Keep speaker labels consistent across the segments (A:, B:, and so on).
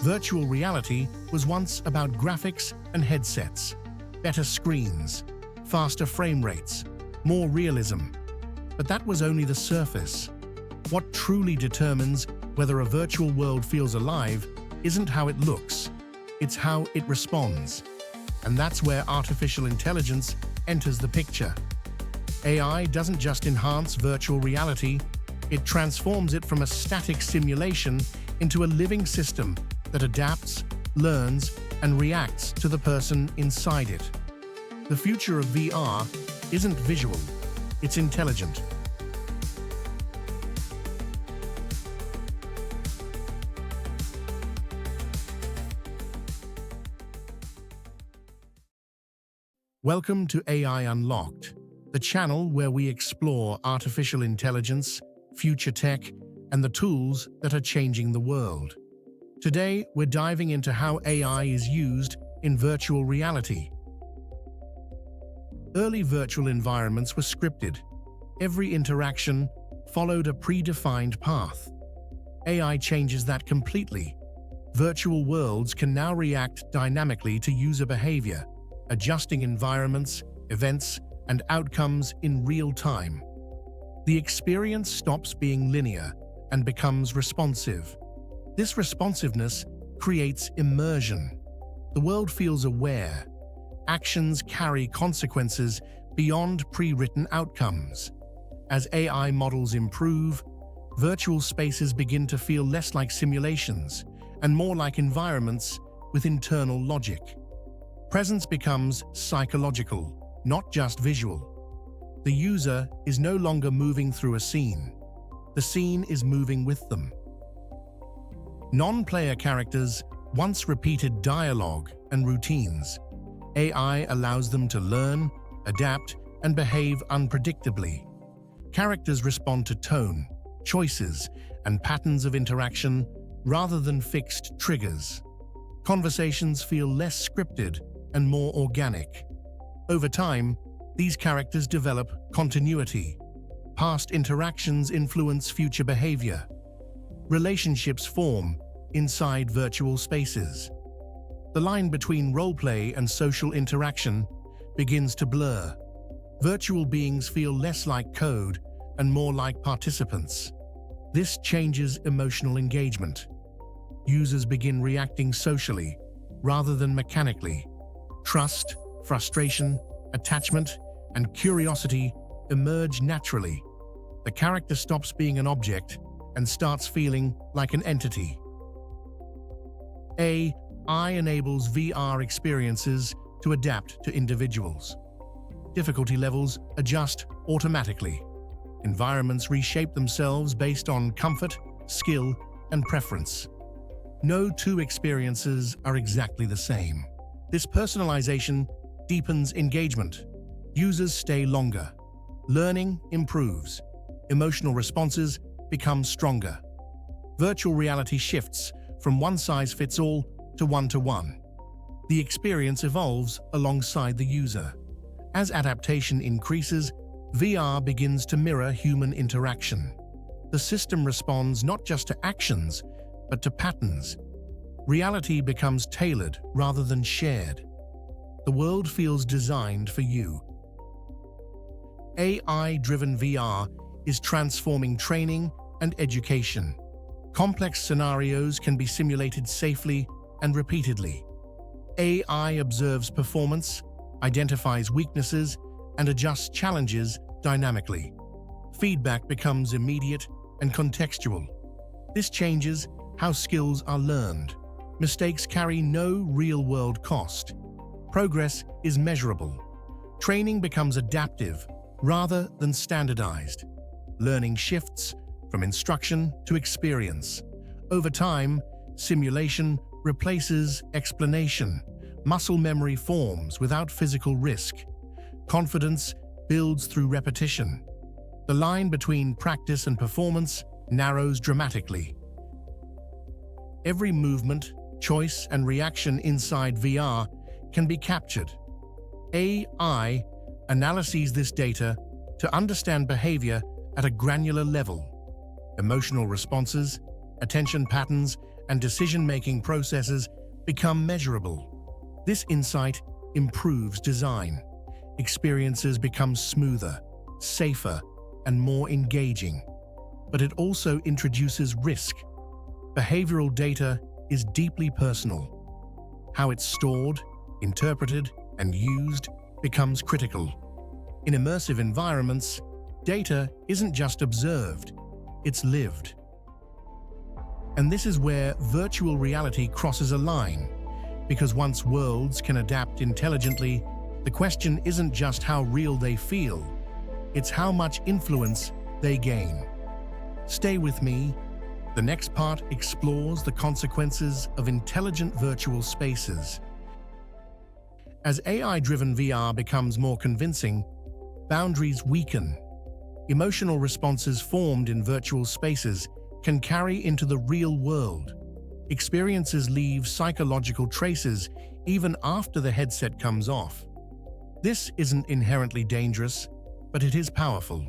A: Virtual reality was once about graphics and headsets, better screens, faster frame rates, more realism. But that was only the surface. What truly determines whether a virtual world feels alive isn't how it looks, it's how it responds. And that's where artificial intelligence enters the picture. AI doesn't just enhance virtual reality, it transforms it from a static simulation into a living system that adapts, learns, and reacts to the person inside it. The future of VR isn't visual, it's intelligent. Welcome to AI Unlocked, the channel where we explore artificial intelligence, future tech, and the tools that are changing the world. Today, we're diving into how AI is used in virtual reality. Early virtual environments were scripted. Every interaction followed a predefined path. AI changes that completely. Virtual worlds can now react dynamically to user behavior, adjusting environments, events, and outcomes in real time. The experience stops being linear and becomes responsive. This responsiveness creates immersion. The world feels aware. Actions carry consequences beyond pre-written outcomes. As AI models improve, virtual spaces begin to feel less like simulations and more like environments with internal logic. Presence becomes psychological, not just visual. The user is no longer moving through a scene. The scene is moving with them. Non-player characters once repeated dialogue and routines. AI allows them to learn, adapt, and behave unpredictably. Characters respond to tone, choices, and patterns of interaction rather than fixed triggers. Conversations feel less scripted and more organic. Over time, these characters develop continuity. Past interactions influence future behavior. Relationships form inside virtual spaces. The line between roleplay and social interaction begins to blur. Virtual beings feel less like code and more like participants. This changes emotional engagement. Users begin reacting socially rather than mechanically. Trust, frustration, attachment, and curiosity emerge naturally. The character stops being an object and starts feeling like an entity. AI enables VR experiences to adapt to individuals. Difficulty levels adjust automatically. Environments reshape themselves based on comfort, skill, and preference. No two experiences are exactly the same. This personalization deepens engagement. Users stay longer. Learning improves. Emotional responses become stronger. Virtual reality shifts from one-size-fits-all to one-to-one. The experience evolves alongside the user. As adaptation increases, VR begins to mirror human interaction. The system responds not just to actions, but to patterns. Reality becomes tailored rather than shared. The world feels designed for you. AI-driven VR is transforming training and education. Complex scenarios can be simulated safely and repeatedly. AI observes performance, identifies weaknesses, and adjusts challenges dynamically. Feedback becomes immediate and contextual. This changes how skills are learned. Mistakes carry no real-world cost. Progress is measurable. Training becomes adaptive rather than standardized. Learning shifts from instruction to experience. Over time, simulation replaces explanation. Muscle memory forms without physical risk. Confidence builds through repetition. The line between practice and performance narrows dramatically. Every movement, choice, and reaction inside VR can be captured. AI analyzes this data to understand behavior at a granular level. Emotional responses, attention patterns, and decision-making processes become measurable. This insight improves design. Experiences become smoother, safer, and more engaging. But it also introduces risk. Behavioral data is deeply personal. How it's stored, interpreted, and used becomes critical. In immersive environments, data isn't just observed, it's lived. And this is where virtual reality crosses a line, because once worlds can adapt intelligently, the question isn't just how real they feel, it's how much influence they gain. Stay with me. The next part explores the consequences of intelligent virtual spaces. As AI-driven VR becomes more convincing, boundaries weaken. Emotional responses formed in virtual spaces can carry into the real world. Experiences leave psychological traces even after the headset comes off. This isn't inherently dangerous, but it is powerful.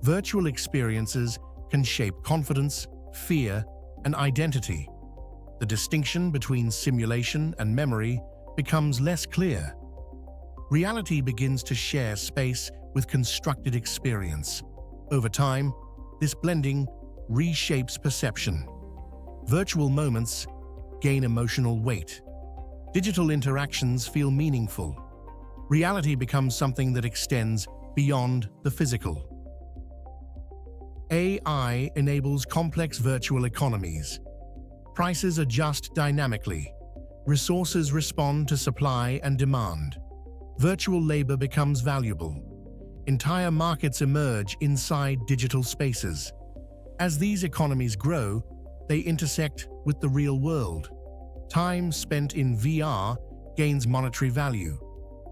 A: Virtual experiences can shape confidence, fear, and identity. The distinction between simulation and memory becomes less clear. Reality begins to share space with constructed experience. Over time, this blending reshapes perception. Virtual moments gain emotional weight. Digital interactions feel meaningful. Reality becomes something that extends beyond the physical. AI enables complex virtual economies. Prices adjust dynamically. Resources respond to supply and demand. Virtual labor becomes valuable. Entire markets emerge inside digital spaces. As these economies grow, they intersect with the real world. Time spent in VR gains monetary value.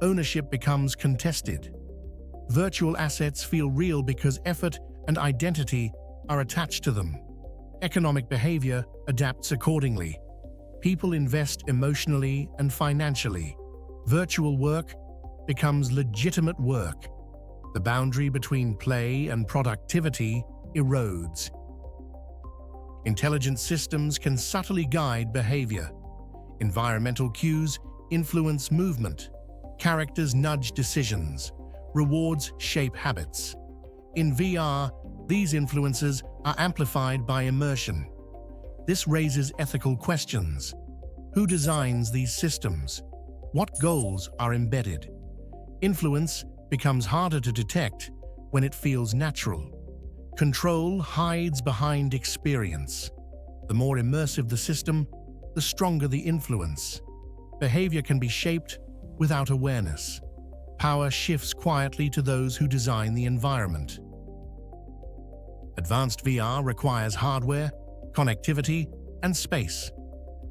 A: Ownership becomes contested. Virtual assets feel real because effort and identity are attached to them. Economic behavior adapts accordingly. People invest emotionally and financially. Virtual work becomes legitimate work. The boundary between play and productivity erodes. Intelligent systems can subtly guide behavior. Environmental cues influence movement. Characters nudge decisions. Rewards shape habits. In VR, these influences are amplified by immersion. This raises ethical questions. Who designs these systems? What goals are embedded? Influence becomes harder to detect when it feels natural. Control hides behind experience. The more immersive the system, the stronger the influence. Behavior can be shaped without awareness. Power shifts quietly to those who design the environment. Advanced VR requires hardware, connectivity, and space.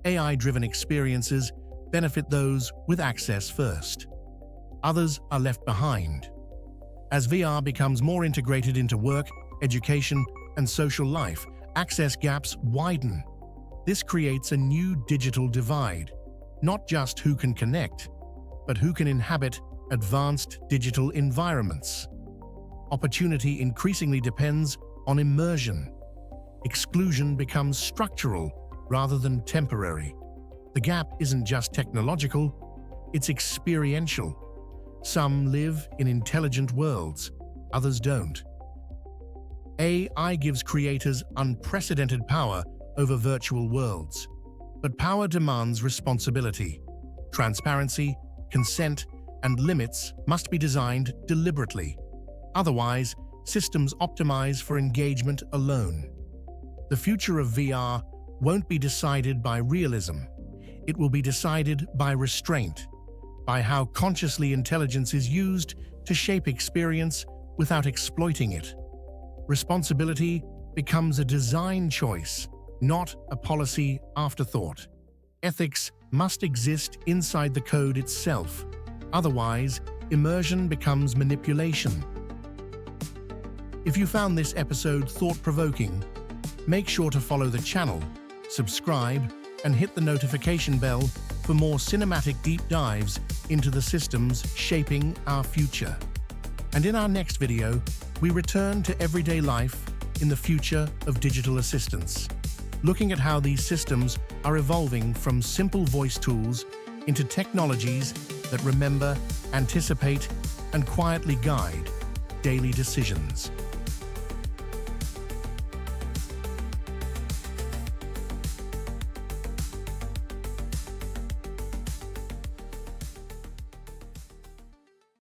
A: AI-driven experiences benefit those with access first. Others are left behind. As VR becomes more integrated into work, education, and social life, access gaps widen. This creates a new digital divide, not just who can connect, but who can inhabit advanced digital environments. Opportunity increasingly depends on immersion. Exclusion becomes structural rather than temporary. The gap isn't just technological, it's experiential. Some live in intelligent worlds, others don't. AI gives creators unprecedented power over virtual worlds. But power demands responsibility. Transparency, consent, and limits must be designed deliberately. Otherwise, systems optimize for engagement alone. The future of VR won't be decided by realism. It will be decided by restraint, by how consciously intelligence is used to shape experience without exploiting it. Responsibility becomes a design choice, not a policy afterthought. Ethics must exist inside the code itself. Otherwise, immersion becomes manipulation. If you found this episode thought-provoking, make sure to follow the channel, subscribe, and hit the notification bell for more cinematic deep dives into the systems shaping our future. And in our next video, we return to everyday life in the future of digital assistance. looking at how these systems are evolving from simple voice tools into technologies that remember, anticipate, and quietly guide daily decisions.